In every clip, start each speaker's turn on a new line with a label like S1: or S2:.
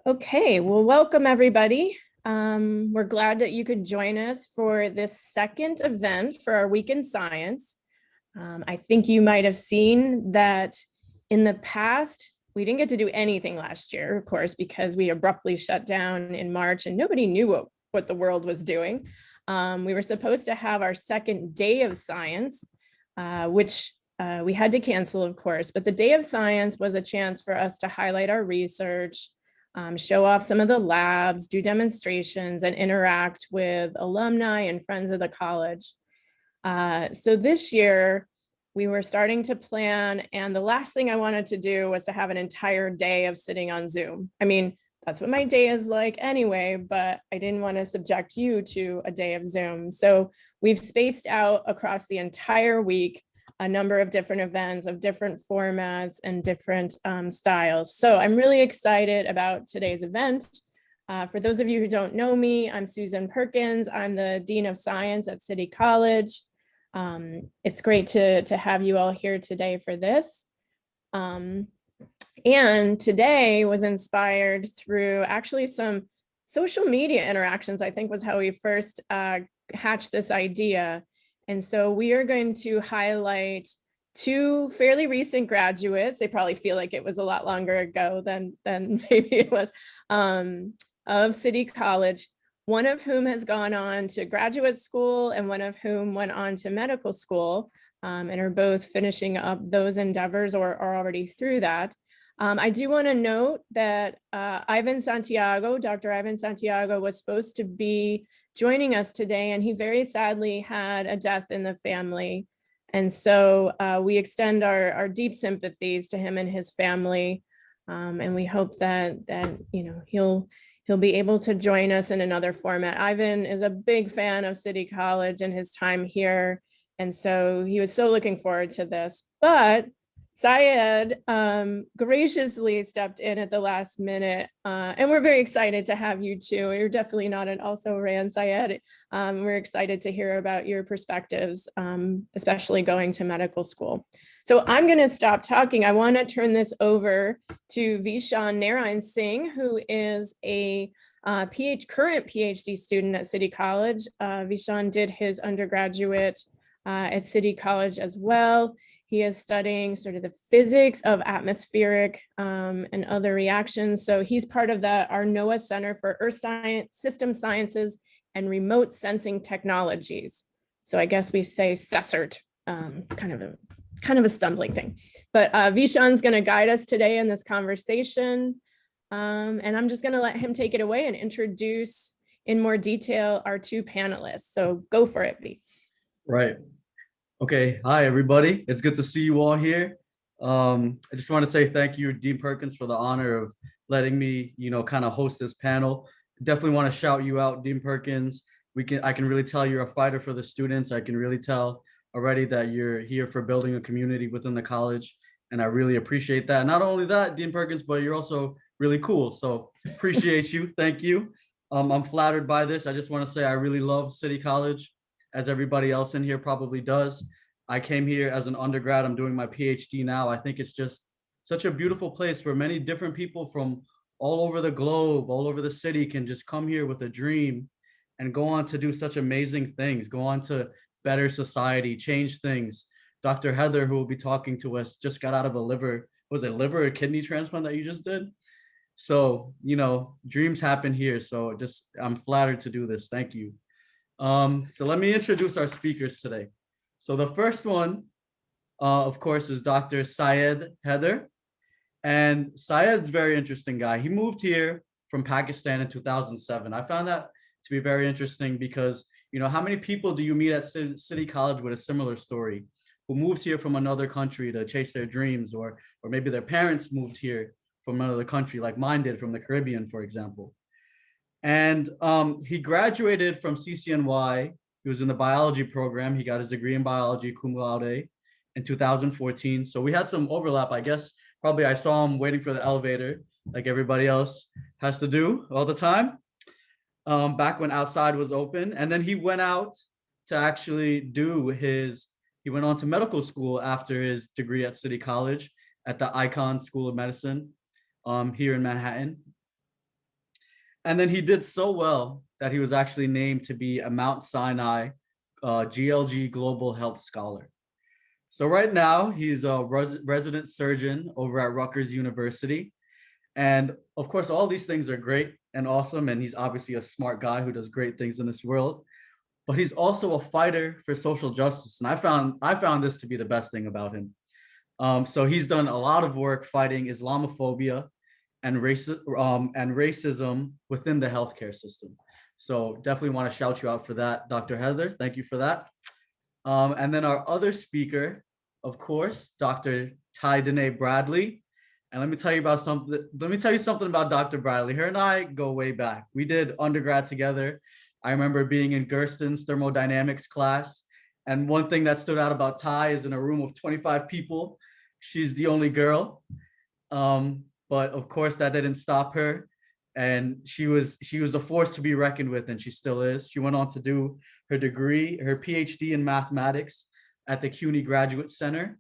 S1: Okay, well, welcome everybody. We're glad that you could join us for this second event for our Week in Science. I think you might have seen that in the past, we didn't get to do anything last year, of course, because we abruptly shut down in March and nobody knew what the world was doing. We were supposed to have our second day of science, which we had to cancel, of course, but the day of science was a chance for us to highlight our research, show off some of the labs, do demonstrations, and interact with alumni and friends of the college. So this year, we were starting to plan, and the last thing I wanted to do was to have an entire day of sitting on Zoom. I mean, that's what my day is like anyway, but I didn't want to subject you to a day of Zoom. So we've spaced out across the entire week a number of different events of different formats and different styles. So I'm really excited about today's event. For those of you who don't know me, I'm Susan Perkins. I'm the Dean of Science at City College. It's great to have you all here today for this. And today was inspired through actually some social media interactions, I think was how we first hatched this idea. And so we are going to highlight two fairly recent graduates. They probably feel like it was a lot longer ago than maybe it was, of City College, one of whom has gone on to graduate school and one of whom went on to medical school, and are both finishing up those endeavors or are already through that. I do want to note that Ivan Santiago, Dr. Ivan Santiago, was supposed to be joining us today, and he very sadly had a death in the family. And so we extend our deep sympathies to him and his family, and we hope that you know he'll be able to join us in another format. Ivan is a big fan of City College and his time here, and so he was so looking forward to this. But Syed graciously stepped in at the last minute, and we're very excited to have you too. You're definitely not an also ran, Syed. We're excited to hear about your perspectives, especially going to medical school. So I'm going to stop talking. I want to turn this over to Veeshan Narinesingh, who is a current PhD student at City College. Veeshan did his undergraduate at City College as well. He is studying sort of the physics of atmospheric and other reactions. So he's part of our NOAA Center for Earth Science, System Sciences, and Remote Sensing Technologies. So I guess we say CESERT, kind of a stumbling thing. But Veeshan's going to guide us today in this conversation. And I'm just going to let him take it away and introduce in more detail our two panelists. So go for it, V.
S2: Right. Okay, hi everybody. It's good to see you all here. I just want to say thank you, Dean Perkins, for the honor of letting me, kind of host this panel. Definitely want to shout you out, Dean Perkins. I can really tell you're a fighter for the students. I can really tell already that you're here for building a community within the college, and I really appreciate that. Not only that, Dean Perkins, but you're also really cool. So appreciate you. Thank you. I'm flattered by this. I just want to say I really love City College, as everybody else in here probably does. I came here as an undergrad. I'm doing my PhD now. I think it's just such a beautiful place where many different people from all over the globe, all over the city can just come here with a dream and go on to do such amazing things, go on to better society, change things. Dr. Haider, who will be talking to us, just got out of a liver or kidney transplant that you just did? So, dreams happen here. So I'm flattered to do this. Thank you. So let me introduce our speakers today. So the first one, of course, is Dr. Syed Haider. And Syed's a very interesting guy. He moved here from Pakistan in 2007. I found that to be very interesting because, how many people do you meet at City College with a similar story, who moved here from another country to chase their dreams, or maybe their parents moved here from another country, like mine did, from the Caribbean, for example. And he graduated from CCNY. He was in the biology program. He got his degree in biology, cum laude, in 2014. So we had some overlap, I guess. Probably I saw him waiting for the elevator, like everybody else has to do all the time, back when outside was open. And then he went out to actually he went on to medical school after his degree at City College at the Icahn School of Medicine here in Manhattan. And then he did so well that he was actually named to be a Mount Sinai GLG Global Health Scholar. So right now he's a resident surgeon over at Rutgers University. And of course, all these things are great and awesome. And he's obviously a smart guy who does great things in this world. But he's also a fighter for social justice. And I found this to be the best thing about him. So he's done a lot of work fighting Islamophobia and racism within the healthcare system. So definitely want to shout you out for that, Dr. Heather. Thank you for that. And then our other speaker, of course, Dr. Tai-Danae Bradley. And let me tell you something about Dr. Bradley. Her and I go way back. We did undergrad together. I remember being in Gersten's thermodynamics class. And one thing that stood out about Tai is in a room of 25 people, she's the only girl. But of course, that didn't stop her. And she was a force to be reckoned with, and she still is. She went on to do her degree, her PhD in mathematics at the CUNY Graduate Center.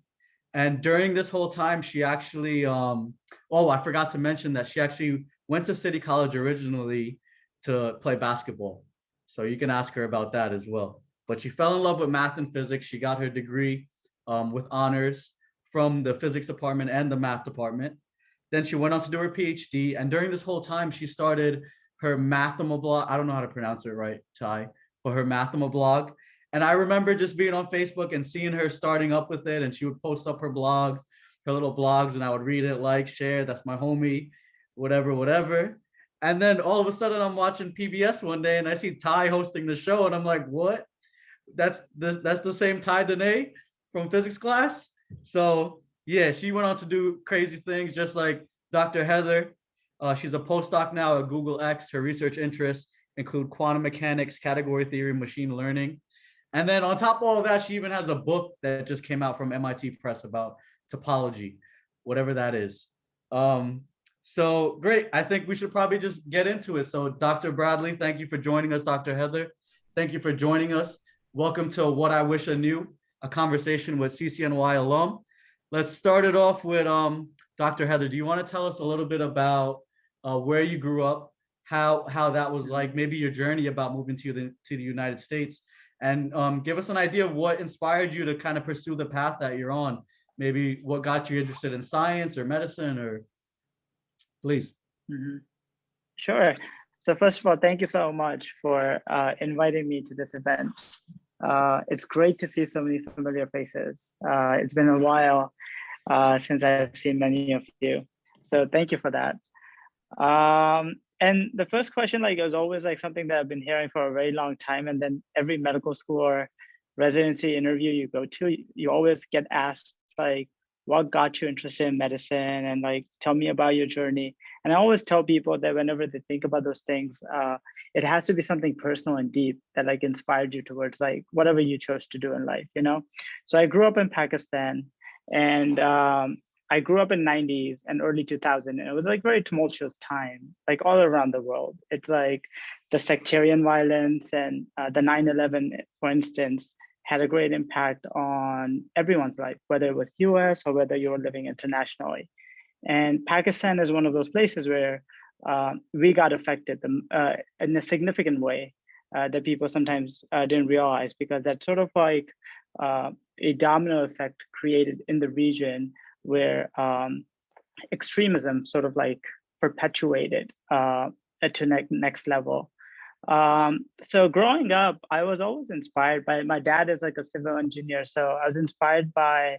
S2: And during this whole time, she actually, I forgot to mention that she actually went to City College originally to play basketball. So you can ask her about that as well. But she fell in love with math and physics. She got her degree with honors from the physics department and the math department. Then she went on to do her PhD. And during this whole time, she started her Mathema blog. I don't know how to pronounce it right, Ty, but her Mathema blog. And I remember just being on Facebook and seeing her starting up with it. And she would post up her blogs, her little blogs, and I would read it, like, share, that's my homie, whatever, whatever. And then all of a sudden I'm watching PBS one day and I see Ty hosting the show. And I'm like, what? That's the same Tai-Danae from physics class? So yeah, she went on to do crazy things just like Dr. Heather. She's a postdoc now at Google X. Her research interests include quantum mechanics, category theory, machine learning. And then on top of all of that, she even has a book that just came out from MIT Press about topology, whatever that is. So great. I think we should probably just get into it. So Dr. Bradley, thank you for joining us. Dr. Heather, thank you for joining us. Welcome to What I Wish I Knew, a conversation with CCNY alum. Let's start it off with Dr. Heather. Do you want to tell us a little bit about where you grew up, how that was like, maybe your journey about moving to the United States, and give us an idea of what inspired you to kind of pursue the path that you're on? Maybe what got you interested in science or medicine, or please.
S3: Mm-hmm. Sure. So first of all, thank you so much for inviting me to this event. It's great to see so many familiar faces. It's been a while since I've seen many of you. So thank you for that. And the first question, like, is always like something that I've been hearing for a very long time. And then every medical school or residency interview you go to, you always get asked, like, what got you interested in medicine, and like, tell me about your journey. And I always tell people that whenever they think about those things, it has to be something personal and deep that like inspired you towards like whatever you chose to do in life, you know? So I grew up in Pakistan, and I grew up in 90s and early 2000, and it was like very tumultuous time, like all around the world. It's like the sectarian violence and the 9/11, for instance, had a great impact on everyone's life, whether it was US or whether you were living internationally. And Pakistan is one of those places where we got affected in a significant way that people sometimes didn't realize, because that's sort of like a domino effect created in the region where extremism sort of like perpetuated to next level. So growing up, I was always inspired by, my dad is like a civil engineer, so I was inspired by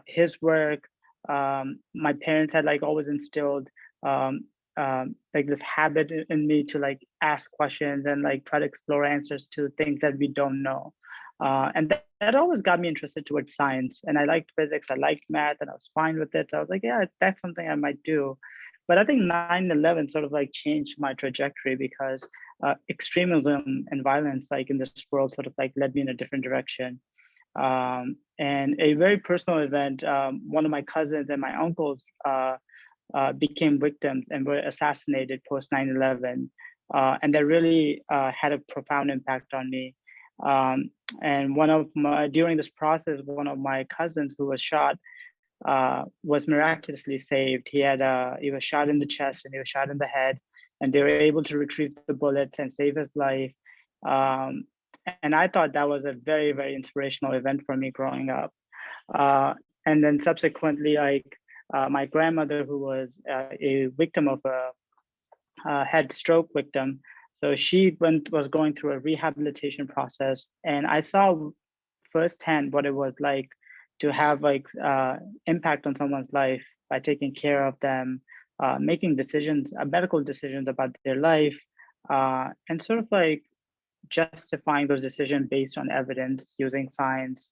S3: his work. My parents had like always instilled like this habit in me to like ask questions and like try to explore answers to things that we don't know. And that always got me interested towards science. And I liked physics, I liked math, and I was fine with it. So I was like, yeah, that's something I might do. But I think 9/11 sort of like changed my trajectory, because extremism and violence like in this world sort of like led me in a different direction. And a very personal event, one of my cousins and my uncles became victims and were assassinated post 9/11. And that really had a profound impact on me. And during this process, one of my cousins who was shot was miraculously saved. He was shot in the chest and he was shot in the head. and they were able to retrieve the bullets and save his life. And I thought that was a very, very inspirational event for me growing up. And then subsequently, my grandmother, who was a victim of a head stroke victim, so she was going through a rehabilitation process, and I saw firsthand what it was like to have impact on someone's life by taking care of them, making decisions, medical decisions about their life, and sort of like justifying those decisions based on evidence, using science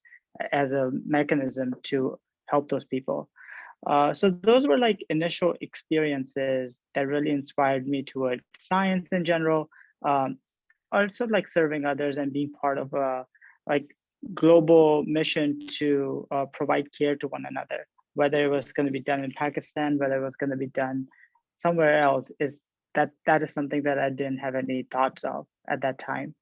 S3: as a mechanism to help those people. So those were like initial experiences that really inspired me toward science in general. Also like serving others and being part of a like global mission to provide care to one another, whether it was going to be done in Pakistan, whether it was going to be done somewhere else, is that is something that I didn't have any thoughts of at that time.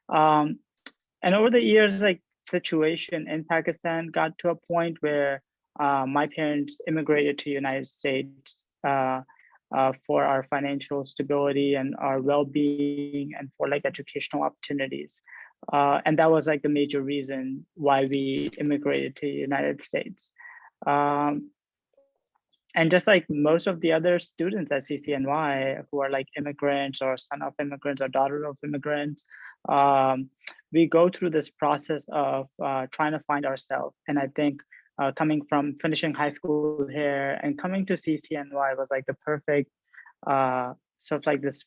S3: And over the years, like situation in Pakistan got to a point where my parents immigrated to the United States for our financial stability and our well-being and for like educational opportunities. And that was like the major reason why we immigrated to the United States. And just like most of the other students at CCNY who are like immigrants or son of immigrants or daughter of immigrants, we go through this process of trying to find ourselves. And I think coming from finishing high school here and coming to CCNY was like the perfect sort of like this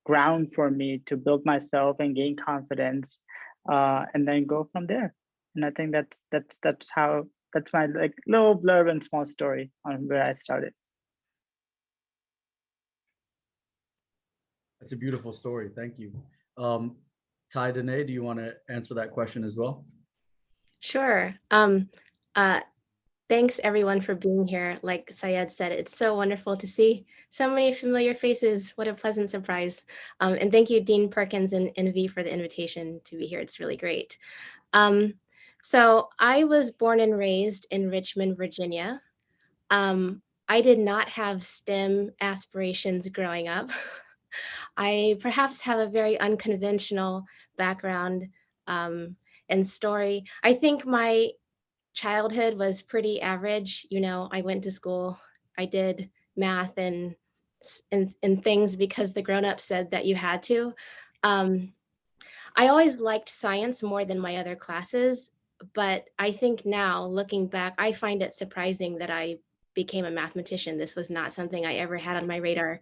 S3: ground for me to build myself and gain confidence, and then go from there. And I think that's my like little blurb and small story on where I started.
S2: That's a beautiful story. Thank you. Tai-Danae, do you want to answer that question as well?
S4: Sure. Thanks everyone for being here. Like Syed said, it's so wonderful to see so many familiar faces. What a pleasant surprise. And thank you, Dean Perkins and V, for the invitation to be here. It's really great. So I was born and raised in Richmond, Virginia. I did not have STEM aspirations growing up. I perhaps have a very unconventional background and story. I think my childhood was pretty average. You know, I went to school, I did math and things because the grown-ups said that you had to. I always liked science more than my other classes, but I think now, looking back, I find it surprising that I became a mathematician. This was not something I ever had on my radar,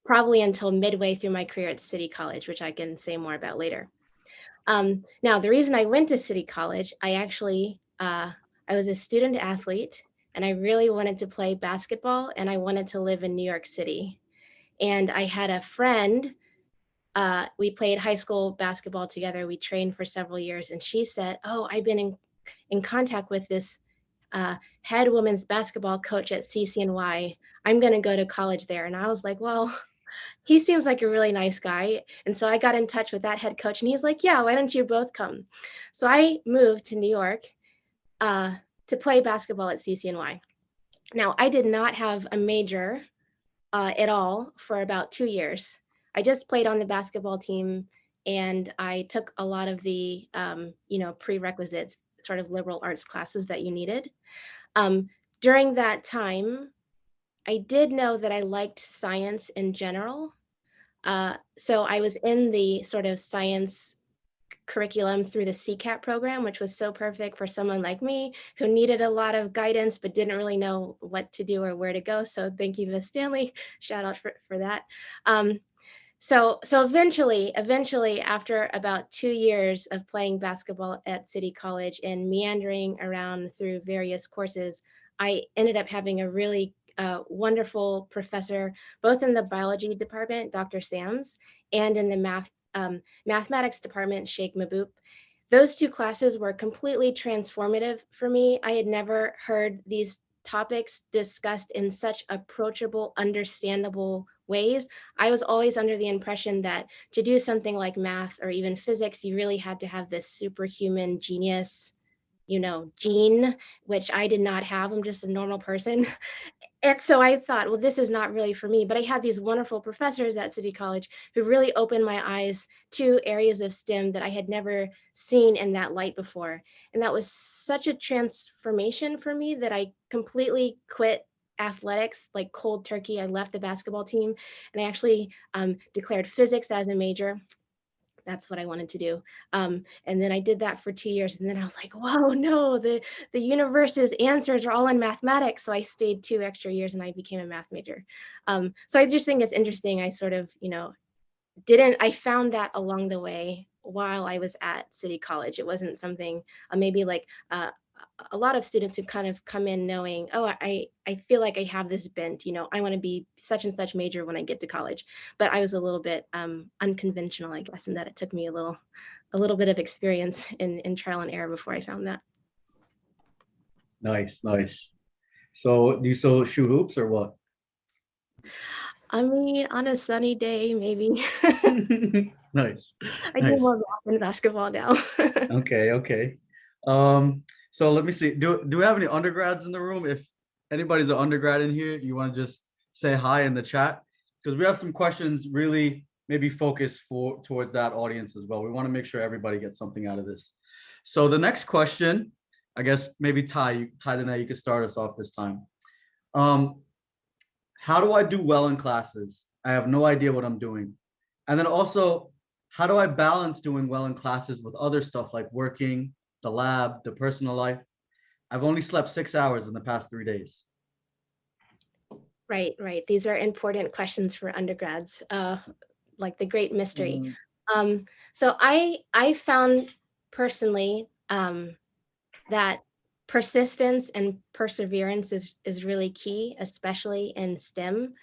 S4: probably until midway through my career at City College, which I can say more about later. Now, the reason I went to City College, I was a student athlete, and I really wanted to play basketball, and I wanted to live in New York City. And I had a friend, we played high school basketball together. We trained for several years, and she said, "Oh, I've been in contact with this head women's basketball coach at CCNY. I'm going to go to college there." And I was like, well, he seems like a really nice guy. And so I got in touch with that head coach, and he's like, yeah, why don't you both come? So I moved to New York to play basketball at CCNY. Now, I did not have a major at all for about 2 years. I just played on the basketball team, and I took a lot of the prerequisites, sort of liberal arts classes that you needed. During that time, I did know that I liked science in general. So I was in the sort of science curriculum through the CCAP program, which was so perfect for someone like me who needed a lot of guidance but didn't really know what to do or where to go. So thank you, Ms. Stanley. Shout out for that. So eventually, after about 2 years of playing basketball at City College and meandering around through various courses, I ended up having a really wonderful professor, both in the biology department, Dr. Sams, and in the mathematics department, Sheikh Mahboub. Those two classes were completely transformative for me. I had never heard these topics discussed in such approachable, understandable ways. I was always under the impression that to do something like math or even physics, you really had to have this superhuman genius, gene, which I did not have. I'm just a normal person. And so I thought, well, this is not really for me, but I had these wonderful professors at City College who really opened my eyes to areas of STEM that I had never seen in that light before. And that was such a transformation for me that I completely quit athletics like cold turkey. I left the basketball team and I actually declared physics as a major. That's what I wanted to do. And then I did that for 2 years. And then I was like, whoa, no, the universe's answers are all in mathematics. So I stayed 2 extra years and I became a math major. So I just think it's interesting. I sort of, I found that along the way while I was at City College. It wasn't something maybe like a lot of students who kind of come in knowing, oh, I feel like I have this bent, I want to be such and such major when I get to college. But I was a little bit unconventional, I guess, in that it took me a little bit of experience in trial and error before I found that.
S2: Nice, nice. So do you still shoot hoops or what?
S4: I mean, on a sunny day, maybe.
S2: Nice,
S4: I do
S2: nice.
S4: more golf than basketball now.
S2: Okay, okay. So let me see. Do we have any undergrads in the room? If anybody's an undergrad in here, you want to just say hi in the chat? Because we have some questions really maybe focused towards that audience as well. We want to make sure everybody gets something out of this. So the next question, I guess maybe Tai-Danae, you could start us off this time. How do I do well in classes? I have no idea what I'm doing. And then also, how do I balance doing well in classes with other stuff like working, the lab, the personal life? I've only slept 6 hours in the past 3 days.
S4: Right. These are important questions for undergrads, like the great mystery. So I found personally that persistence and perseverance is really key, especially in STEM.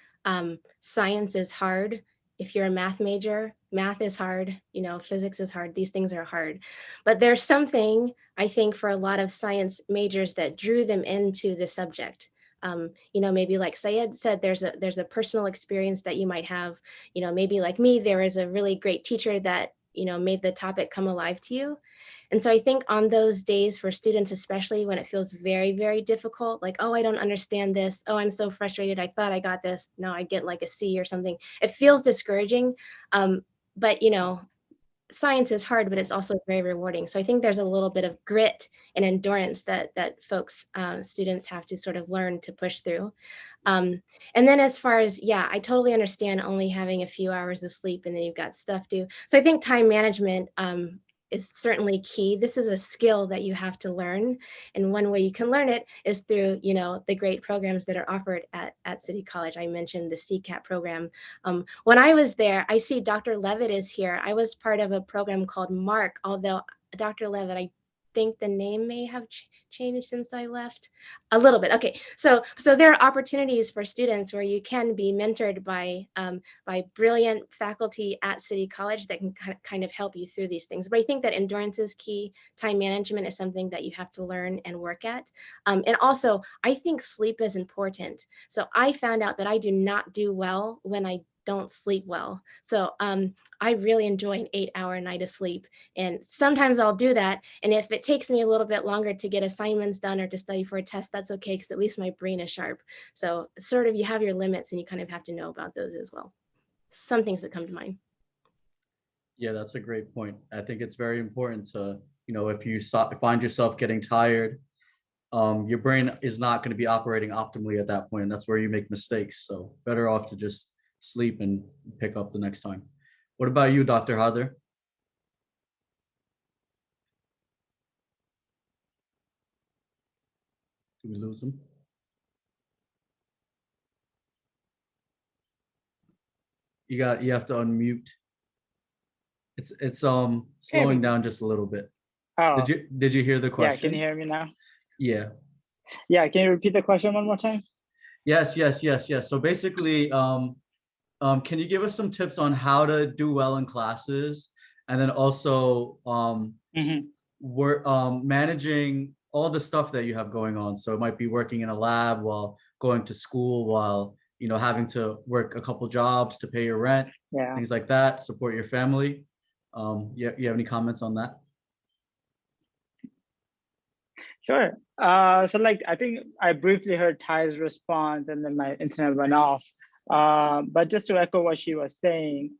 S4: Science is hard. If you're a math major, math is hard, physics is hard. These things are hard. But there's something, I think, for a lot of science majors that drew them into the subject. Maybe like Syed said, there's a personal experience that you might have. Maybe like me, there is a really great teacher that, made the topic come alive to you. And so I think on those days for students, especially when it feels very, very difficult, like, oh, I don't understand this. Oh, I'm so frustrated. I thought I got this. No, I get like a C or something. It feels discouraging. But, science is hard, but it's also very rewarding. So I think there's a little bit of grit and endurance that folks, students have to sort of learn to push through. And then as far as, I totally understand only having a few hours of sleep and then you've got stuff to do. So I think time management is certainly key. This is a skill that you have to learn. And one way you can learn it is through, the great programs that are offered at City College. I mentioned the CCAP program. When I was there, I see Dr. Levitt is here. I was part of a program called MARC, although Dr. Levitt, I think the name may have changed since I left a little bit. Okay, so there are opportunities for students where you can be mentored by brilliant faculty at City College that can kind of help you through these things. But I think that endurance is key. Time management is something that you have to learn and work at. And also, I think sleep is important. So I found out that I do not do well when I don't sleep well. So I really enjoy an 8-hour night of sleep. And sometimes I'll do that. And if it takes me a little bit longer to get assignments done or to study for a test, that's okay, because at least my brain is sharp. So sort of you have your limits and you kind of have to know about those as well. Some things that come to mind.
S2: Yeah, that's a great point. I think it's very important to, if you find yourself getting tired, your brain is not going to be operating optimally at that point. And that's where you make mistakes. So better off to just sleep and pick up the next time. What about you, Dr. Haider? Did we lose him? You have to unmute. It's slowing down just a little bit.
S3: Oh,
S2: did you hear the question?
S3: Yeah, can you hear me now?
S2: Yeah.
S3: Yeah, can you repeat the question one more time?
S2: Yes. So basically, can you give us some tips on how to do well in classes, and then also managing all the stuff that you have going on? So it might be working in a lab while going to school, while having to work a couple jobs to pay your rent, things like that, support your family. You have any comments on that?
S3: Sure. So like, I think I briefly heard Ty's response and then my internet went off. But just to echo what she was saying,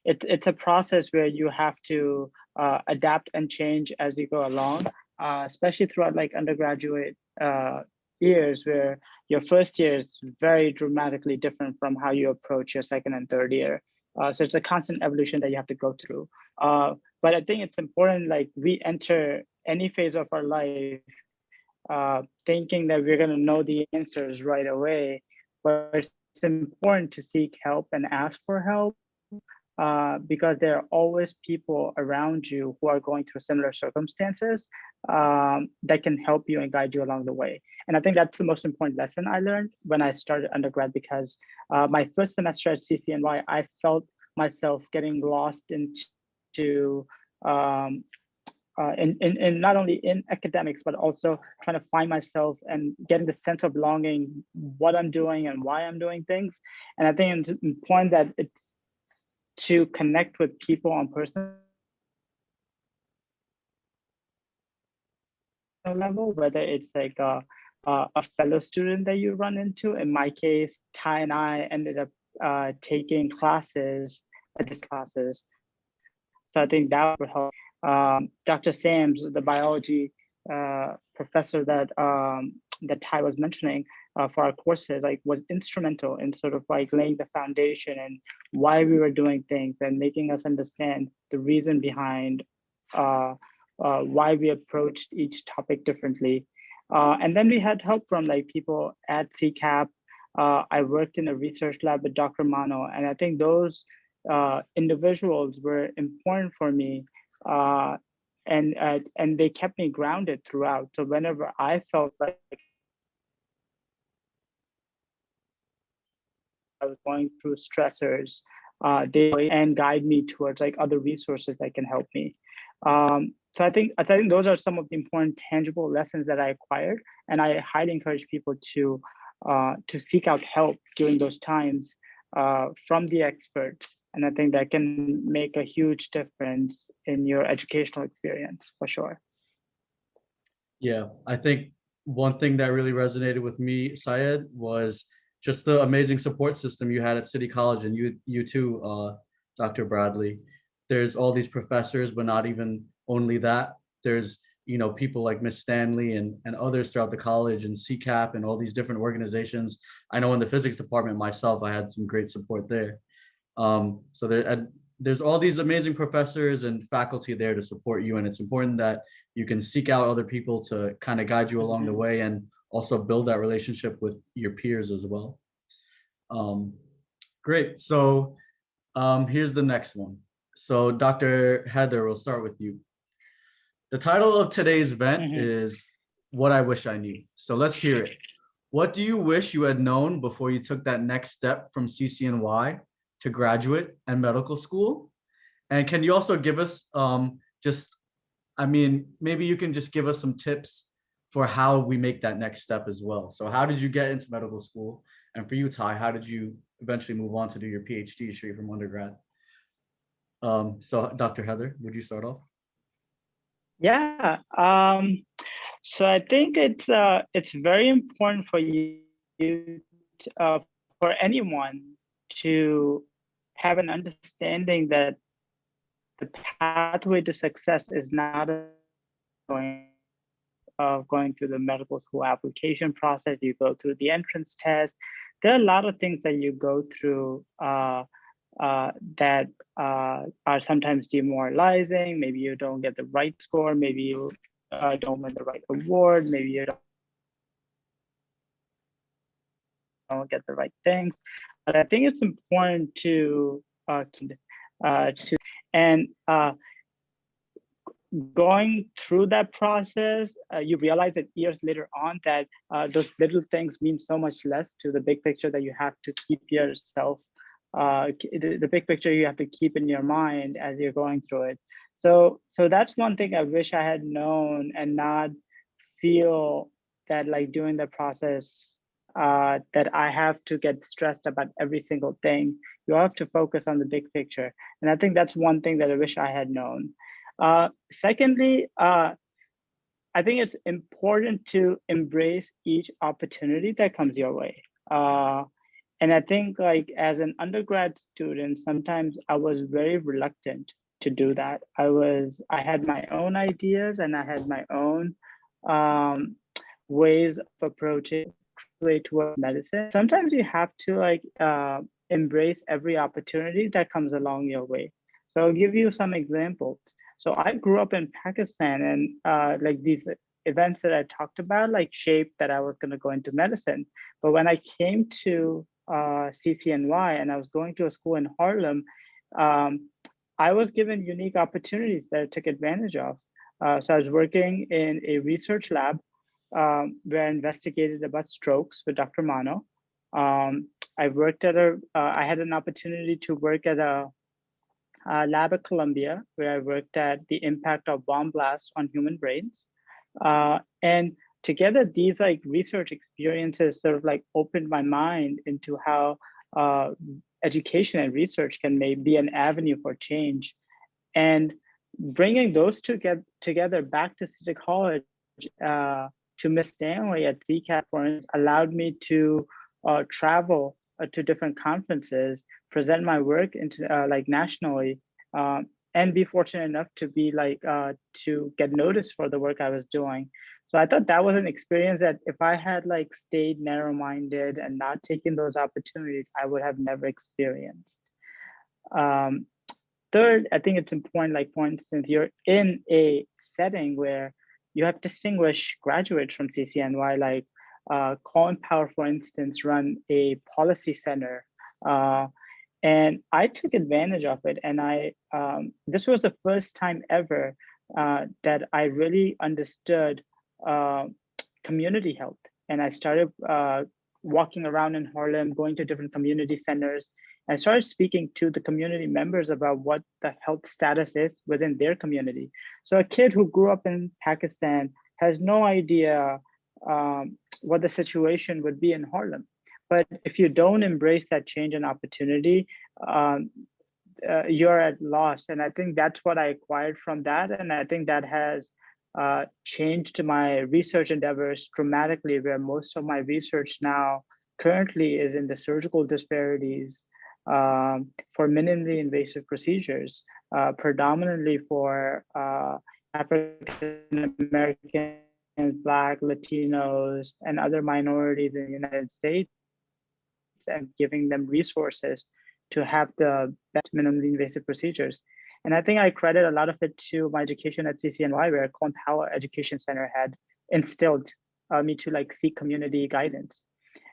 S3: it's a process where you have to adapt and change as you go along, especially throughout like undergraduate years where your first year is very dramatically different from how you approach your second and third year. So it's a constant evolution that you have to go through. But I think it's important, like we enter any phase of our life thinking that we're going to know the answers right away, but it's important to seek help and ask for help because there are always people around you who are going through similar circumstances that can help you and guide you along the way. And I think that's the most important lesson I learned when I started undergrad, because my first semester at CCNY, I felt myself getting lost into in not only in academics, but also trying to find myself and getting the sense of belonging, what I'm doing and why I'm doing things. And I think it's important that it's to connect with people on personal level, whether it's like a fellow student that you run into. In my case, Tai and I ended up taking classes, classes. So I think that would help. Dr. Sams, the biology professor that that Tai was mentioning for our courses, like was instrumental in sort of like laying the foundation and why we were doing things and making us understand the reason behind why we approached each topic differently. And then we had help from like people at CCAP. I worked in a research lab with Dr. Mano, and I think those individuals were important for me, and they kept me grounded throughout. So whenever I felt like I was going through stressors, they and guide me towards like other resources that can help me. So I think those are some of the important tangible lessons that I acquired, and I highly encourage people to seek out help during those times from the experts. And I think that can make a huge difference in your educational experience for sure.
S2: Yeah, I think one thing that really resonated with me, Syed, was just the amazing support system you had at City College, and you too, Dr. Bradley. There's all these professors, but not even only that. There's people like Miss Stanley and others throughout the college, and CCAP and all these different organizations. I know in the physics department myself, I had some great support there. So there's all these amazing professors and faculty there to support you, and it's important that you can seek out other people to kind of guide you along the way and also build that relationship with your peers as well. Great. So here's the next one. So Dr. Haider, we'll start with you. The title of today's event is What I Wish I Knew. So let's hear it. What do you wish you had known before you took that next step from CCNY to graduate and medical school? And can you also give us maybe you can just give us some tips for how we make that next step as well. So how did you get into medical school? And for you, Tai, how did you eventually move on to do your PhD straight from undergrad? So Dr. Haider, would you start off?
S3: Yeah. So I think it's very important for you for anyone to have an understanding that the pathway to success is not going through the medical school application process. You go through the entrance test. There are a lot of things that you go through that are sometimes demoralizing. Maybe you don't get the right score. Maybe you don't win the right award. Maybe you don't get the right things. But I think it's important to going through that process, you realize that years later on that those little things mean so much less to the big picture that you have to keep yourself, the big picture you have to keep in your mind as you're going through it. So that's one thing I wish I had known, and not feel that like during the process that I have to get stressed about every single thing. You have to focus on the big picture. And I think that's one thing that I wish I had known. Secondly, I think it's important to embrace each opportunity that comes your way. And I think like as an undergrad student, sometimes I was very reluctant to do that. I had my own ideas and I had my own ways of approaching way towards medicine. Sometimes you have to like embrace every opportunity that comes along your way. So I'll give you some examples. So I grew up in Pakistan, and like these events that I talked about like shaped that I was going to go into medicine. But when I came to CCNY and I was going to a school in Harlem, I was given unique opportunities that I took advantage of. So I was working in a research lab where I investigated about strokes with Dr. Mano. I worked at I had an opportunity to work at a lab at Columbia, where I worked at the impact of bomb blasts on human brains. And together, these like research experiences sort of like opened my mind into how education and research can maybe be an avenue for change. And bringing those two together back to City College, to Miss Stanley at CCAP, for instance, allowed me to travel to different conferences, present my work into like nationally, and be fortunate enough to be like to get noticed for the work I was doing. So I thought that was an experience that if I had like stayed narrow-minded and not taken those opportunities, I would have never experienced. Third, I think it's important, like for instance, you're in a setting where you have distinguished graduates from CCNY, like Colin Power, for instance, run a policy center. And I took advantage of it. And this was the first time ever that I really understood community health. And I started walking around in Harlem, going to different community centers, and started speaking to the community members about what the health status is within their community. So a kid who grew up in Pakistan has no idea what the situation would be in Harlem. But if you don't embrace that change and opportunity, you're at loss. And I think that's what I acquired from that. And I think that has changed my research endeavors dramatically, where most of my research now currently is in the surgical disparities for minimally invasive procedures, predominantly for African Americans, Black, Latinos, and other minorities in the United States, and giving them resources to have the best minimally invasive procedures. And I think I credit a lot of it to my education at CCNY, where Colin Powell Education Center had instilled me to like seek community guidance.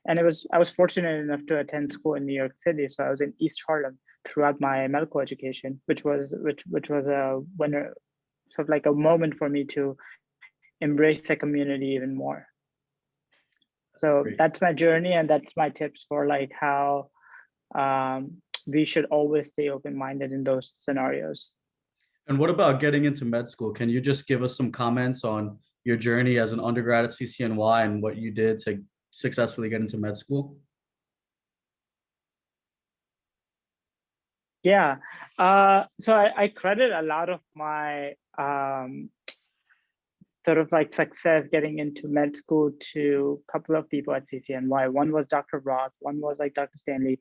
S3: And I was fortunate enough to attend school in New York City, so I was in East Harlem throughout my medical education, which was a winner, sort of like a moment for me to embrace the community even more. So that's my journey, and that's my tips for like how we should always stay open-minded in those scenarios.
S2: And what about getting into med school? Can you just give us some comments on your journey as an undergrad at CCNY and what you did to successfully get into med school?
S3: Yeah, so I credit a lot of my sort of like success getting into med school to a couple of people at CCNY. One was Dr. Roth, one was like Dr. Stanley,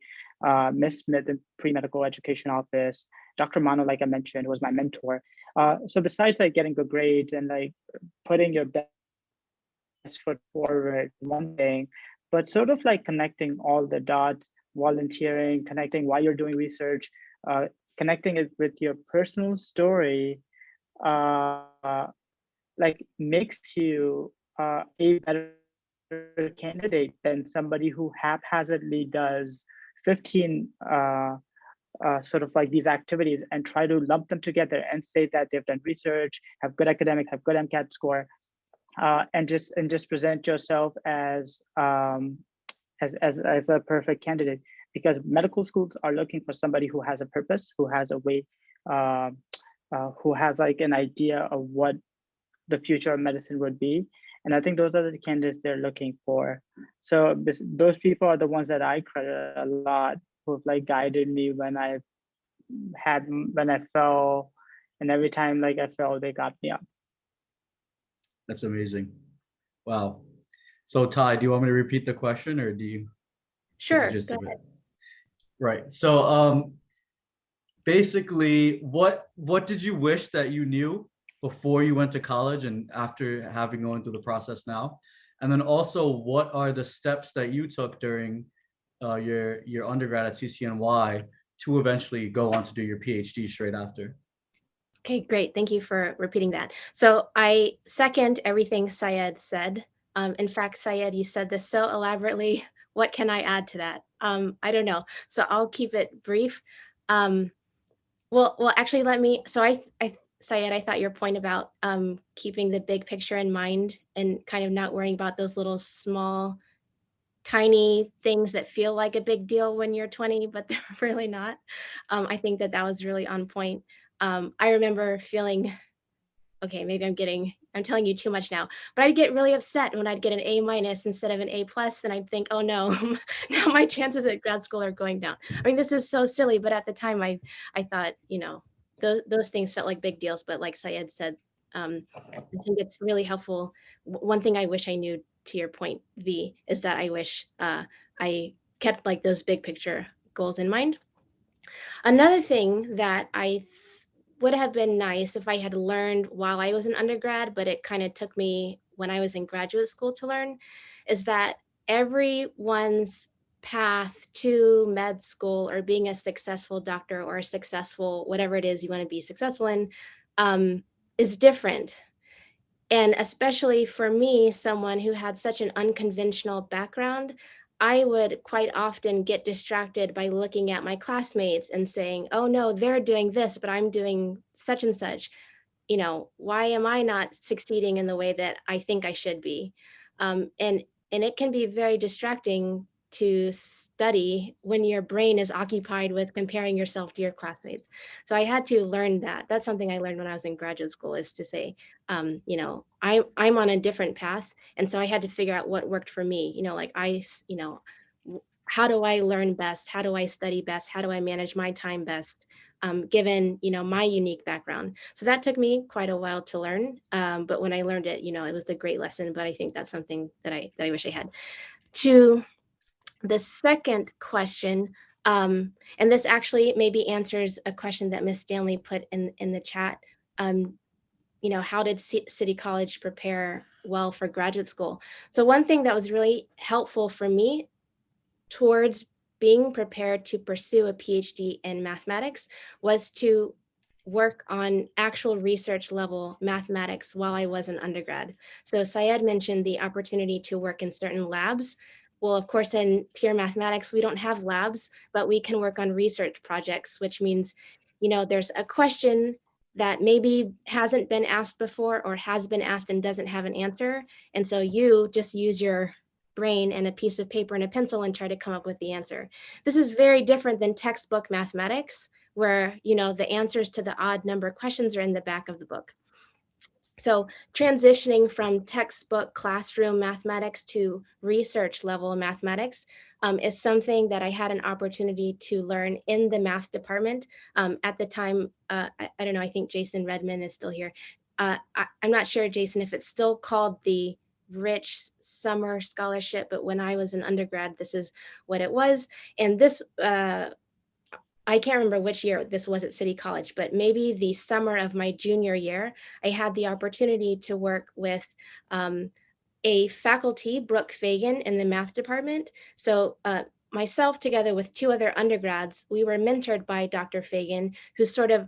S3: Ms. Smith in pre-medical education office. Dr. Mano, like I mentioned, was my mentor. So besides like getting good grades and like putting your best foot forward, one thing, but sort of like connecting all the dots, volunteering, connecting while you're doing research, connecting it with your personal story, like makes you a better candidate than somebody who haphazardly does 15 sort of like these activities and try to lump them together and say that they've done research, have good academics, have good MCAT score, and just present yourself as a perfect candidate. Because medical schools are looking for somebody who has a purpose, who has a way, who has like an idea of what the future of medicine would be. And I think those are the candidates they're looking for. So those people are the ones that I credit a lot, who've like guided me when I fell, and every time like I fell, they got me up.
S2: That's amazing. Wow. So Ty, do you want me to repeat the question or do you get the
S4: Sure,
S2: gist
S4: go
S2: of it?
S4: ahead.
S2: Right. So basically what did you wish that you knew before you went to college and after having gone through the process now? And then also what are the steps that you took during your undergrad at CCNY to eventually go on to do your PhD straight after?
S4: Okay, great. Thank you for repeating that. So I second everything Syed said. In fact, Syed, you said this so elaborately. What can I add to that? I don't know. So I'll keep it brief. Um, well, actually, let me. So Syed, I thought your point about keeping the big picture in mind and kind of not worrying about those little small, tiny things that feel like a big deal when you're 20, but they're really not. I think that was really on point. I remember feeling, okay, maybe I'm telling you too much now, but I'd get really upset when I'd get an A minus instead of an A plus, and I'd think, oh no, now my chances at grad school are going down. I mean, this is so silly, but at the time I thought, those things felt like big deals. But like Syed said, I think it's really helpful. One thing I wish I knew, to your point, V, is that I wish I kept like those big picture goals in mind. Another thing that would have been nice if I had learned while I was an undergrad, but it kind of took me when I was in graduate school to learn, is that everyone's path to med school or being a successful doctor or a successful, whatever it is you want to be successful in, is different. And especially for me, someone who had such an unconventional background, I would quite often get distracted by looking at my classmates and saying, oh no, they're doing this, but I'm doing such and such. Why am I not succeeding in the way that I think I should be? And it can be very distracting to study when your brain is occupied with comparing yourself to your classmates. So I had to learn that. That's something I learned when I was in graduate school, is to say, I'm on a different path, and so I had to figure out what worked for me. How do I learn best? How do I study best? How do I manage my time best? Given my unique background. So that took me quite a while to learn. But when I learned it, it was a great lesson. But I think that's something that I wish I had. To the second question, and this actually maybe answers a question that Miss Stanley put in the chat. How did City College prepare well for graduate school? So one thing that was really helpful for me towards being prepared to pursue a PhD in mathematics was to work on actual research level mathematics while I was an undergrad. So Syed mentioned the opportunity to work in certain labs. Well, of course, in pure mathematics, we don't have labs, but we can work on research projects, which means, there's a question that maybe hasn't been asked before or has been asked and doesn't have an answer. And so you just use your brain and a piece of paper and a pencil and try to come up with the answer. This is very different than textbook mathematics, where the answers to the odd number questions are in the back of the book. So transitioning from textbook classroom mathematics to research level mathematics is something that I had an opportunity to learn in the math department. At the time, I don't know, I think Jason Redmond is still here. I'm not sure, Jason, if it's still called the Rich Summer Scholarship, but when I was an undergrad, this is what it was. And this, I can't remember which year this was at City College, but maybe the summer of my junior year, I had the opportunity to work with a faculty, Brooke Fagan, in the math department. So myself, together with two other undergrads, we were mentored by Dr. Fagan, who sort of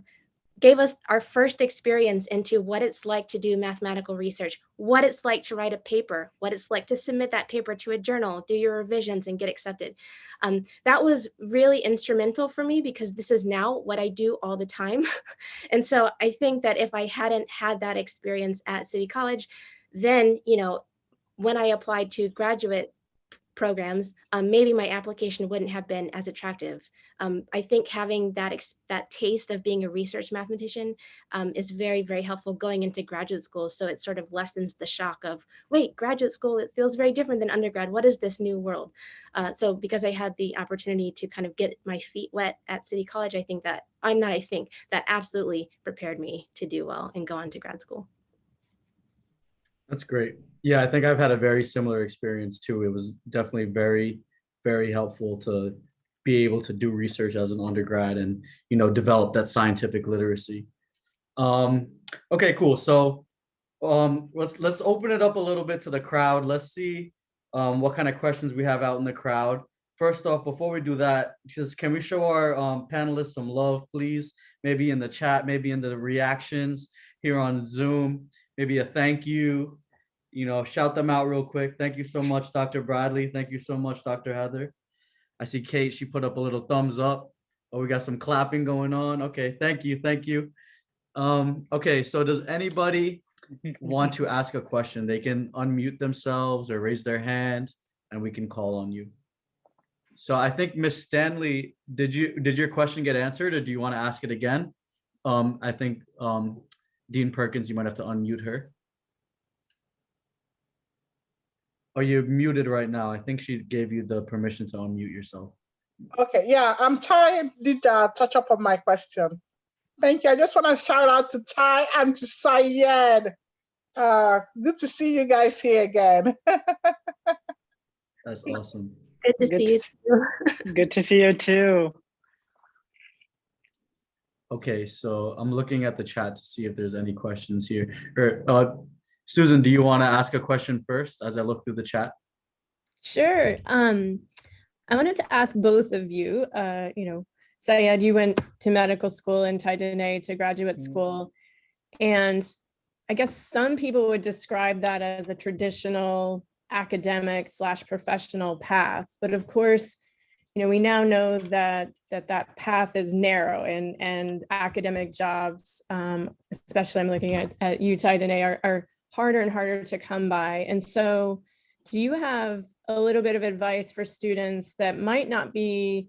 S4: gave us our first experience into what it's like to do mathematical research, what it's like to write a paper, what it's like to submit that paper to a journal, do your revisions and get accepted. That was really instrumental for me because this is now what I do all the time. And so I think that if I hadn't had that experience at City College, then, when I applied to graduate programs, maybe my application wouldn't have been as attractive. I think having that taste of being a research mathematician is very, very helpful going into graduate school. So it sort of lessens the shock of, wait, graduate school, it feels very different than undergrad. What is this new world? So because I had the opportunity to kind of get my feet wet at City College, I think that absolutely prepared me to do well and go on to grad school.
S2: That's great. Yeah, I think I've had a very similar experience too. It was definitely very, very helpful to be able to do research as an undergrad and, develop that scientific literacy. Um, okay, cool. So let's open it up a little bit to the crowd. Let's see what kind of questions we have out in the crowd. First off, before we do that, just can we show our panelists some love, please? Maybe in the chat, maybe in the reactions here on Zoom, maybe a thank you, shout them out real quick. Thank you so much, Dr. Bradley. Thank you so much, Dr. Heather. I see Kate, she put up a little thumbs up. Oh, we got some clapping going on. Okay, thank you, thank you. Okay, so does anybody want to ask a question? They can unmute themselves or raise their hand and we can call on you. So I think Miss Stanley, did your question get answered or do you want to ask it again? I think Dean Perkins, you might have to unmute her. Oh, you're muted right now. I think she gave you the permission to unmute yourself.
S5: Okay, yeah, Tai did touch up on my question. Thank you. I just want to shout out to Tai and to Syed. Good to see you guys here again.
S2: That's awesome.
S4: Good to see you too.
S3: Good to see you too.
S2: Okay, so I'm looking at the chat to see if there's any questions here. Susan, do you want to ask a question first as I look through the chat?
S1: Sure. I wanted to ask both of you, Syed, you went to medical school and Tai-Danae to graduate school. And I guess some people would describe that as a traditional academic / professional path. But of course, we now know that path is narrow and academic jobs, especially I'm looking at you, Tai-Danae, are harder and harder to come by. And so do you have a little bit of advice for students that might not be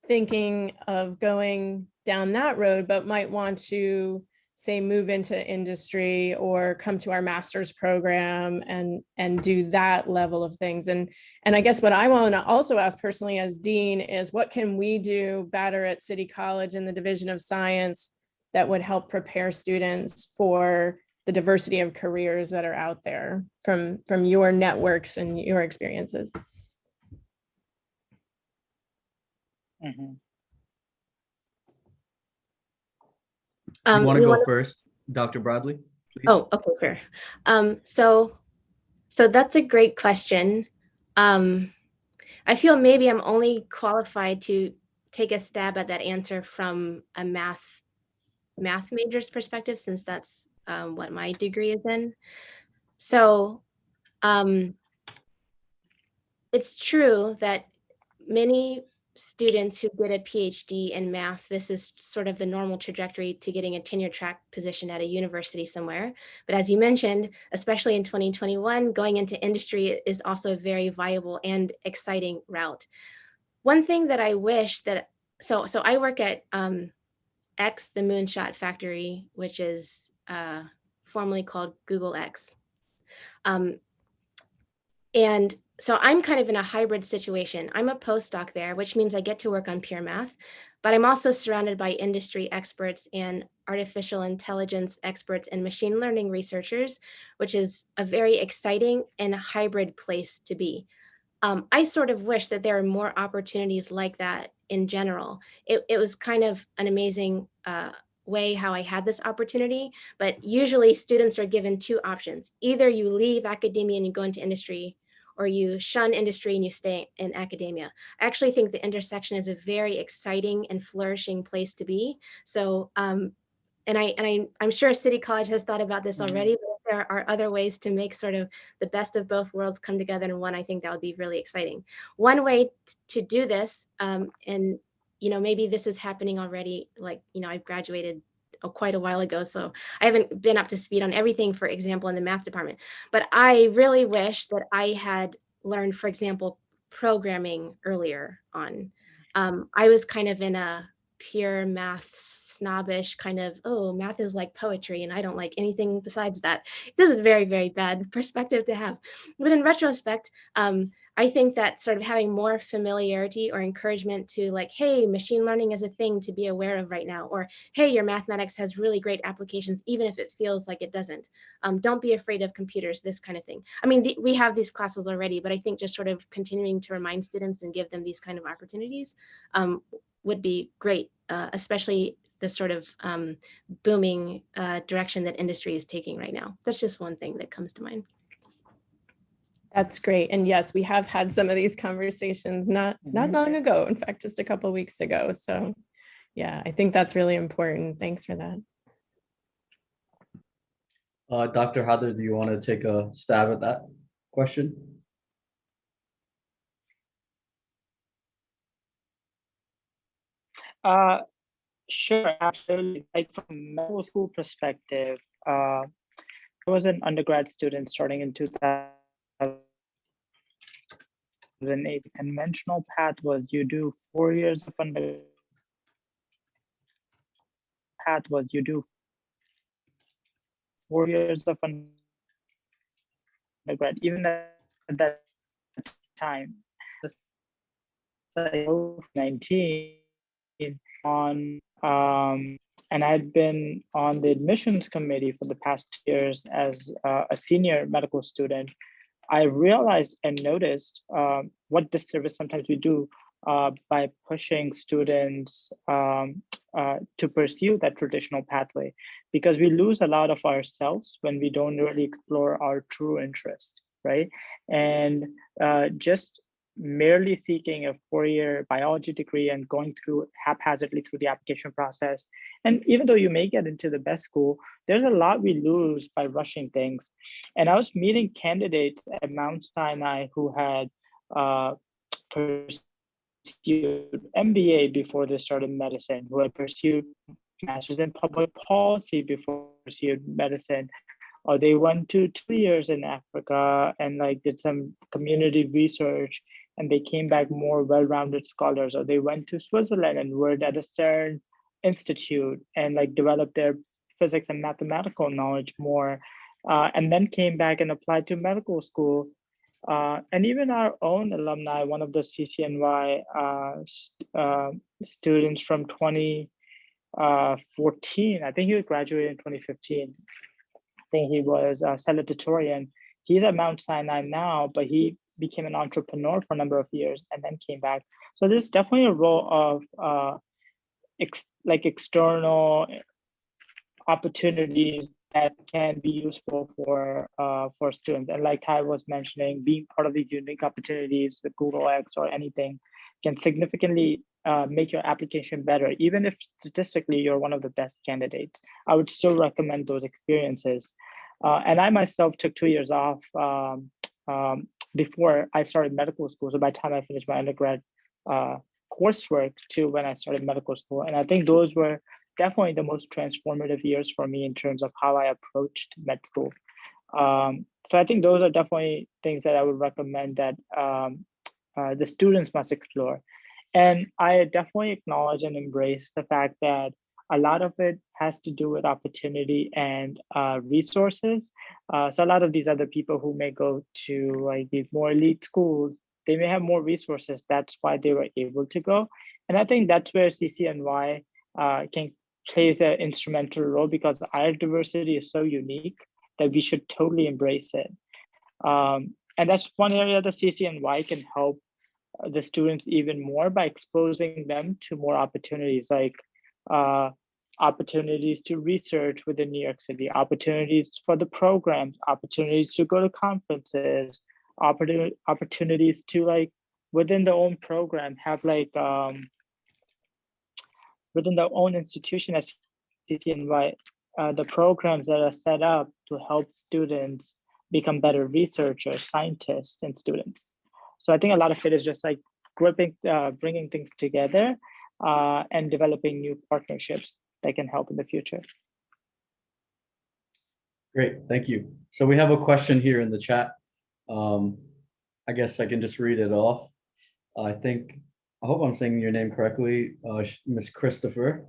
S1: thinking of going down that road, but might want to, say, move into industry or come to our master's program and do that level of things? And I guess what I want to also ask personally as dean is, what can we do better at City College in the Division of Science that would help prepare students for the diversity of careers that are out there from your networks and your experiences?
S3: Mm-hmm.
S2: You want to go first, Dr. Bradley? Please?
S4: Oh, okay, sure. So that's a great question. I feel maybe I'm only qualified to take a stab at that answer from a math major's perspective, since that's what my degree is in. So it's true that many students who get a PhD in math, this is sort of the normal trajectory to getting a tenure track position at a university somewhere. But as you mentioned, especially in 2021, going into industry is also a very viable and exciting route. One thing that I wish that, so I work at X, the Moonshot Factory, which is formerly called Google X. And so I'm kind of in a hybrid situation. I'm a postdoc there, which means I get to work on pure math, but I'm also surrounded by industry experts and artificial intelligence experts and machine learning researchers, which is a very exciting and hybrid place to be. I sort of wish that there are more opportunities like that in general. It was kind of an amazing way how I had this opportunity, but usually students are given two options. Either you leave academia and you go into industry, or you shun industry and you stay in academia. I actually think the intersection is a very exciting and flourishing place to be. So, and I'm sure City College has thought about this already, but if there are other ways to make sort of the best of both worlds come together in one, I think that would be really exciting. One way to do this, and maybe this is happening already, like, I've graduated quite a while ago, so I haven't been up to speed on everything, for example, in the math department, but I really wish that I had learned, for example, programming earlier on. I was kind of in a pure math snobbish kind of, oh, math is like poetry and I don't like anything besides that. This is very, very bad perspective to have. But in retrospect, I think that sort of having more familiarity or encouragement to like, hey, machine learning is a thing to be aware of right now, or hey, your mathematics has really great applications, even if it feels like it doesn't. Don't be afraid of computers, this kind of thing. I mean, we have these classes already, but I think just sort of continuing to remind students and give them these kind of opportunities would be great, especially the sort of booming direction that industry is taking right now. That's just one thing that comes to mind.
S1: That's great. And yes, we have had some of these conversations not long ago, in fact, just a couple of weeks ago. So yeah, I think that's really important. Thanks for that.
S2: Dr. Haider, do you want to take a stab at that question?
S3: Sure, absolutely. Like from medical school perspective, I was an undergrad student starting in 2008. Conventional path was you do 4 years of undergrad. Path was you do 4 years of undergrad. Even at that time, 19 on and I'd been on the admissions committee for the past years as a senior medical student. I realized and noticed what disservice sometimes we do by pushing students to pursue that traditional pathway, because we lose a lot of ourselves when we don't really explore our true interest, right? And just merely seeking a 4-year biology degree and going through haphazardly through the application process. And even though you may get into the best school, there's a lot we lose by rushing things. And I was meeting candidates at Mount Sinai who had pursued MBA before they started medicine, who had pursued master's in public policy before they pursued medicine, or they went to 2 years in Africa and like did some community research and they came back more well-rounded scholars, or they went to Switzerland and were at a CERN institute and like developed their physics and mathematical knowledge more, and then came back and applied to medical school. And even our own alumni, one of the CCNY students from 2014, I think he was graduated in 2015. I think he was a salutatorian. He's at Mount Sinai now, but he became an entrepreneur for a number of years and then came back. So there's definitely a role of external opportunities that can be useful for students. And like I was mentioning, being part of the unique opportunities, the Google X or anything, can significantly make your application better. Even if statistically you're one of the best candidates, I would still recommend those experiences. And I myself took 2 years off before I started medical school. So by the time I finished my undergrad coursework to when I started medical school. And I think those were definitely the most transformative years for me in terms of how I approached med school. So I think those are definitely things that I would recommend that the students must explore. And I definitely acknowledge and embrace the fact that a lot of it has to do with opportunity and resources. So a lot of these other people who may go to like these more elite schools, they may have more resources. That's why they were able to go. And I think that's where CCNY plays an instrumental role, because our diversity is so unique that we should totally embrace it. And that's one area that CCNY can help the students even more by exposing them to more opportunities, like opportunities to research within New York City, opportunities for the programs, opportunities to go to conferences, opportunities to like within their own program have like within their own institution as CCNY, the programs that are set up to help students become better researchers, scientists, and students. So I think a lot of it is just like bringing things together and developing new partnerships that can help in the future.
S2: Great, thank you. So we have a question here in the chat. I guess I can just read it off. I hope I'm saying your name correctly, Ms. Christopher.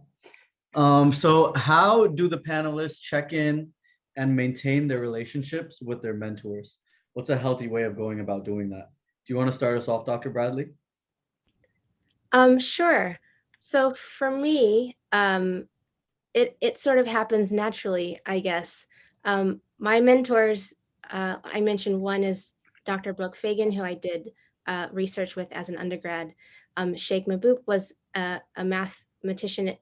S2: So how do the panelists check in and maintain their relationships with their mentors? What's a healthy way of going about doing that? you want to start us off, Dr. Bradley?
S4: Sure. So for me, it sort of happens naturally, I guess. My mentors, I mentioned one is Dr. Brooke Fagan, who I did research with as an undergrad. Sheikh Mahbub was a mathematician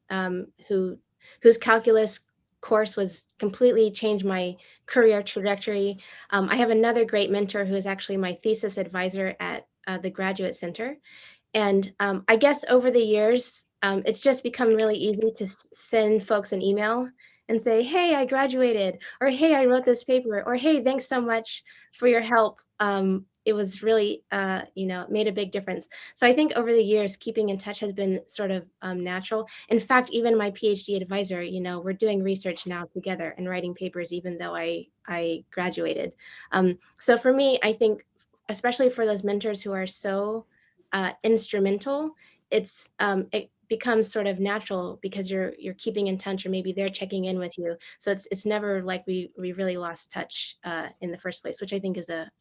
S4: whose calculus course was completely changed my career trajectory. I have another great mentor who is actually my thesis advisor at the Graduate Center. And I guess over the years, it's just become really easy to send folks an email and say, hey, I graduated, or hey, I wrote this paper, or hey, thanks so much for your help. It was really, made a big difference. So I think over the years, keeping in touch has been sort of natural. In fact, even my PhD advisor, we're doing research now together and writing papers, even though I graduated. So for me, I think, especially for those mentors who are so instrumental, it becomes sort of natural because you're keeping in touch, or maybe they're checking in with you. So it's never like we really lost touch in the first place, which I think is a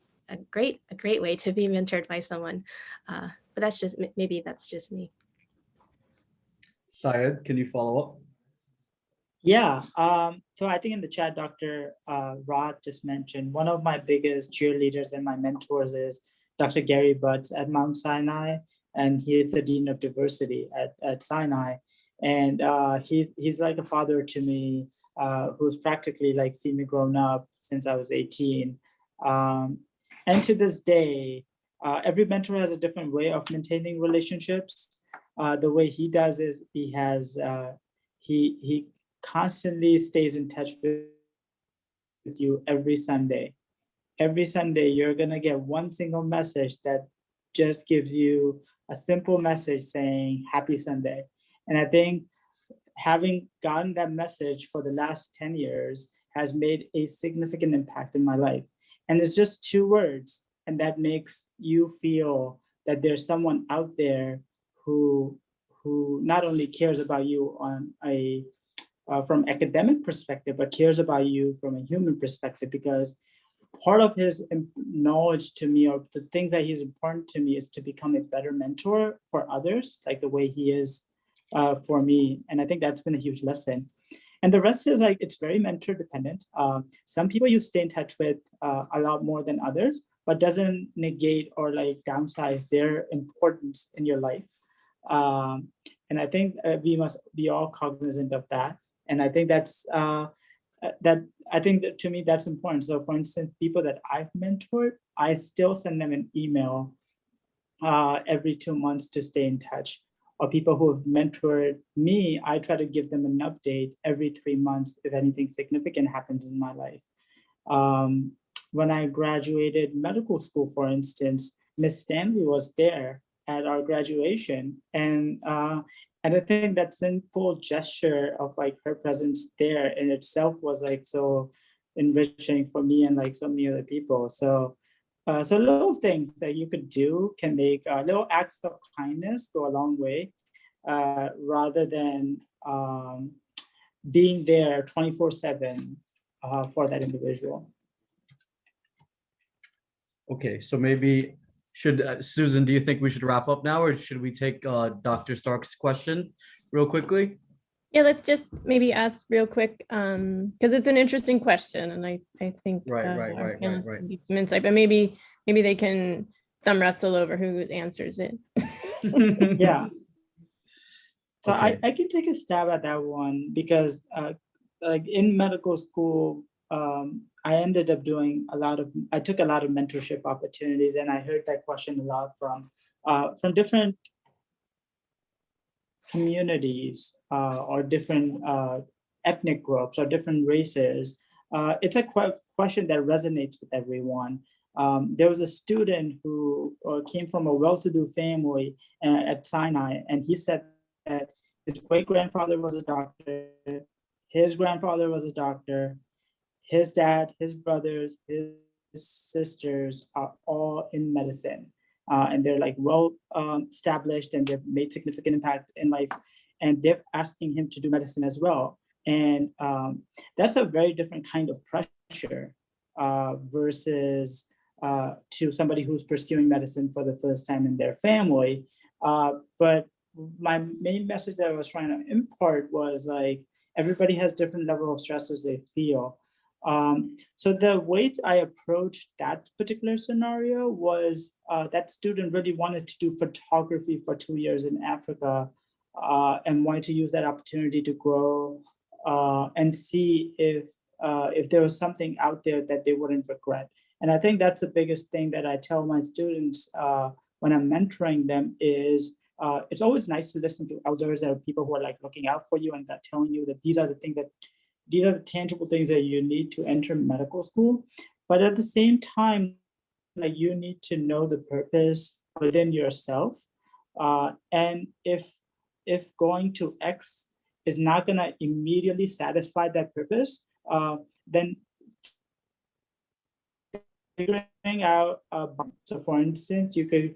S4: great way to be mentored by someone. But that's just maybe that's just me.
S2: Syed, can you follow up?
S6: Yeah, so I think in the chat, Dr. Rod just mentioned one of my biggest cheerleaders and my mentors is Dr. Gary Butts at Mount Sinai, and he is the Dean of Diversity at Sinai. And he's like a father to me, who's practically like seen me grown up since I was 18. And to this day, every mentor has a different way of maintaining relationships. The way he does is he constantly stays in touch with you every Sunday. Every Sunday, you're gonna get one single message that just gives you a simple message saying happy Sunday. And I think having gotten that message for the last 10 years has made a significant impact in my life. And it's just 2 words, and that makes you feel that there's someone out there who not only cares about you on a from academic perspective, but cares about you from a human perspective, because part of his knowledge to me, or the things that he's important to me, is to become a better mentor for others, like the way he is for me. And I think that's been a huge lesson. And the rest is like, it's very mentor dependent. Some people you stay in touch with a lot more than others, but doesn't negate or like downsize their importance in your life. And I think we must be all cognizant of that. And I think that's I think that to me that's important. So for instance, people that I've mentored, I still send them an email every 2 months to stay in touch. Or people who have mentored me, I try to give them an update every 3 months if anything significant happens in my life. When I graduated medical school, for instance, Miss Stanley was there at our graduation, and I think that simple gesture of like her presence there in itself was like so enriching for me and like so many other people. So little things that you could do can make little acts of kindness go a long way, rather than being there 24/7 for that individual.
S2: Okay, so maybe Susan, do you think we should wrap up now, or should we take Dr. Stark's question real quickly?
S1: Yeah, let's just maybe ask real quick, because it's an interesting question, and I think
S2: Right.
S1: can give some insight, but maybe they can thumb wrestle over who answers it.
S6: Yeah. So
S2: Okay.
S6: I can take a stab at that one, because like in medical school, I ended up doing I took a lot of mentorship opportunities, and I heard that question a lot from different communities or different ethnic groups or different races. It's a question that resonates with everyone. There was a student who came from a well-to-do family at Sinai, and he said that his great-grandfather was a doctor, his grandfather was a doctor, his dad, his brothers, his sisters are all in medicine. And they're like well established, and they've made significant impact in life. And they're asking him to do medicine as well. And that's a very different kind of pressure versus to somebody who's pursuing medicine for the first time in their family. But my main message that I was trying to impart was like, everybody has different level of stresses they feel. So the way I approached that particular scenario was that student really wanted to do photography for 2 years in Africa and wanted to use that opportunity to grow and see if there was something out there that they wouldn't regret. And I think that's the biggest thing that I tell my students when I'm mentoring them is it's always nice to listen to elders and people who are like looking out for you and that telling you that these are the tangible things that you need to enter medical school. But at the same time, like you need to know the purpose within yourself. And if going to X is not gonna immediately satisfy that purpose, then figuring out, so for instance, you could,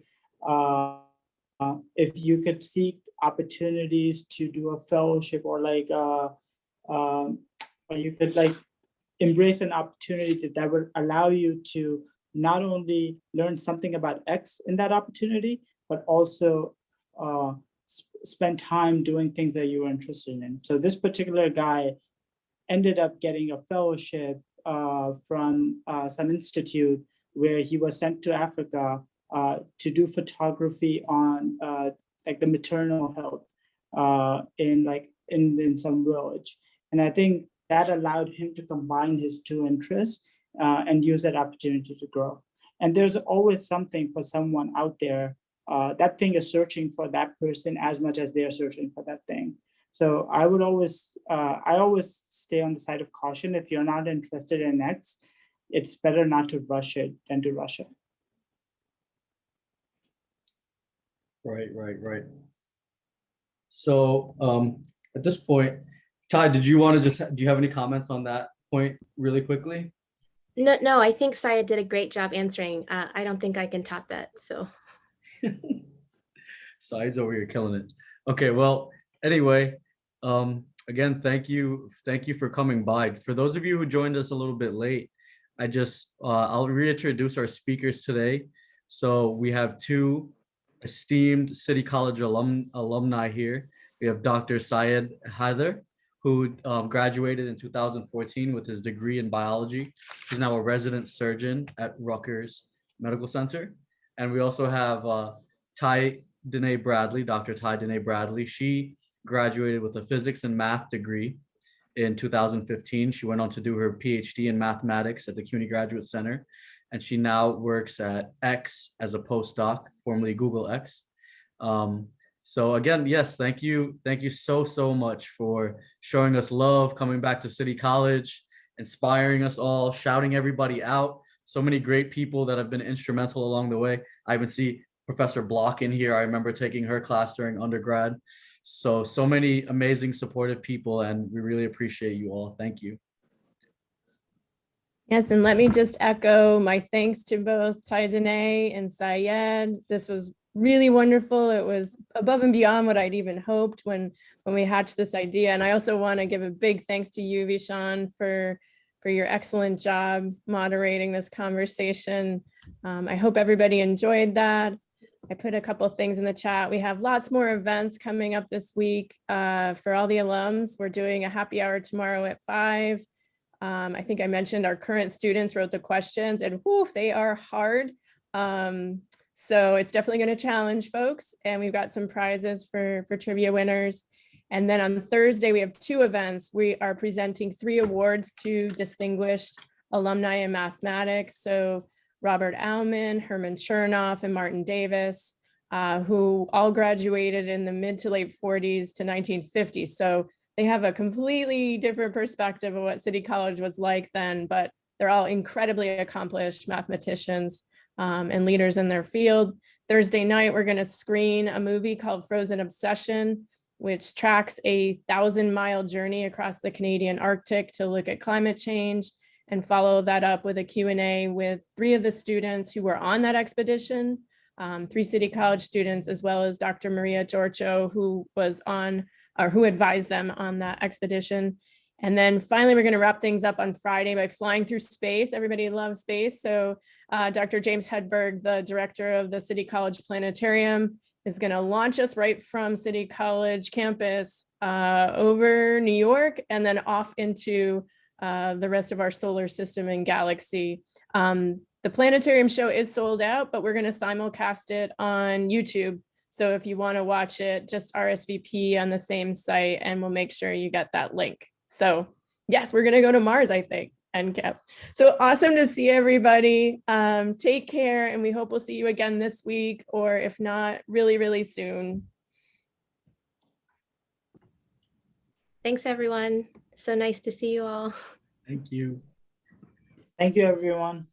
S6: if you could seek opportunities to do a fellowship or like, or you could like embrace an opportunity that would allow you to not only learn something about X in that opportunity, but also spend time doing things that you were interested in. So this particular guy ended up getting a fellowship from some institute where he was sent to Africa to do photography on like the maternal health in some village. And I think that allowed him to combine his two interests and use that opportunity to grow. And there's always something for someone out there. That thing is searching for that person as much as they're searching for that thing. So I always stay on the side of caution. If you're not interested in X, it's better not to rush it than to rush it.
S2: Right. So at this point, Ty, do you have any comments on that point really quickly?
S4: No, I think Syed did a great job answering. I don't think I can top that, so.
S2: Syed's over here killing it. Okay, well, anyway, again, thank you for coming by. For those of you who joined us a little bit late, I'll reintroduce our speakers today. So we have two esteemed City College alumni here. We have Dr. Syed Haider, who graduated in 2014 with his degree in biology. He's now a resident surgeon at Rutgers Medical Center. And we also have Tai-Danae Bradley, Dr. Tai-Danae Bradley. She graduated with a physics and math degree in 2015. She went on to do her PhD in mathematics at the CUNY Graduate Center. And she now works at X as a postdoc, formerly Google X. So again, yes, thank you so much for showing us love, coming back to City College, inspiring us all, shouting everybody out. So many great people that have been instrumental along the way. I even see Professor Block in here. I remember taking her class during undergrad. So many amazing supportive people, and we really appreciate you all. Thank you.
S1: Yes, and let me just echo my thanks to both Tai-Danae and Syed. This was really wonderful. It was above and beyond what I'd even hoped when we hatched this idea. And I also want to give a big thanks to you, Veeshan, for your excellent job moderating this conversation. I hope everybody enjoyed that. I put a couple of things in the chat. We have lots more events coming up this week for all the alums. We're doing a happy hour tomorrow at 5. I think I mentioned our current students wrote the questions and whew, they are hard. So it's definitely going to challenge folks, and we've got some prizes for trivia winners. And then on Thursday, we have 2 events. We are presenting 3 awards to distinguished alumni in mathematics. So Robert Aumann, Herman Chernoff, and Martin Davis, who all graduated in the mid to late 40s to 1950. So they have a completely different perspective of what City College was like then, but they're all incredibly accomplished mathematicians and leaders in their field. Thursday night, we're going to screen a movie called Frozen Obsession, which tracks a 1,000-mile journey across the Canadian Arctic to look at climate change, and follow that up with a Q&A with 3 of the students who were on that expedition, 3 City College students, as well as Dr. Maria Giorgio, who was on, or who advised them on that expedition. And then finally, we're going to wrap things up on Friday by flying through space. Everybody loves space. So Dr. James Hedberg, the director of the City College Planetarium, is going to launch us right from City College campus over New York and then off into the rest of our solar system and galaxy. The planetarium show is sold out, but we're going to simulcast it on YouTube. So if you want to watch it, just RSVP on the same site and we'll make sure you get that link. So yes, we're going to go to Mars, I think. And so awesome to see everybody. Take care, and we hope we'll see you again this week, or if not, really, really soon.
S4: Thanks, everyone. So nice to see you all.
S2: Thank you.
S6: Thank you, everyone.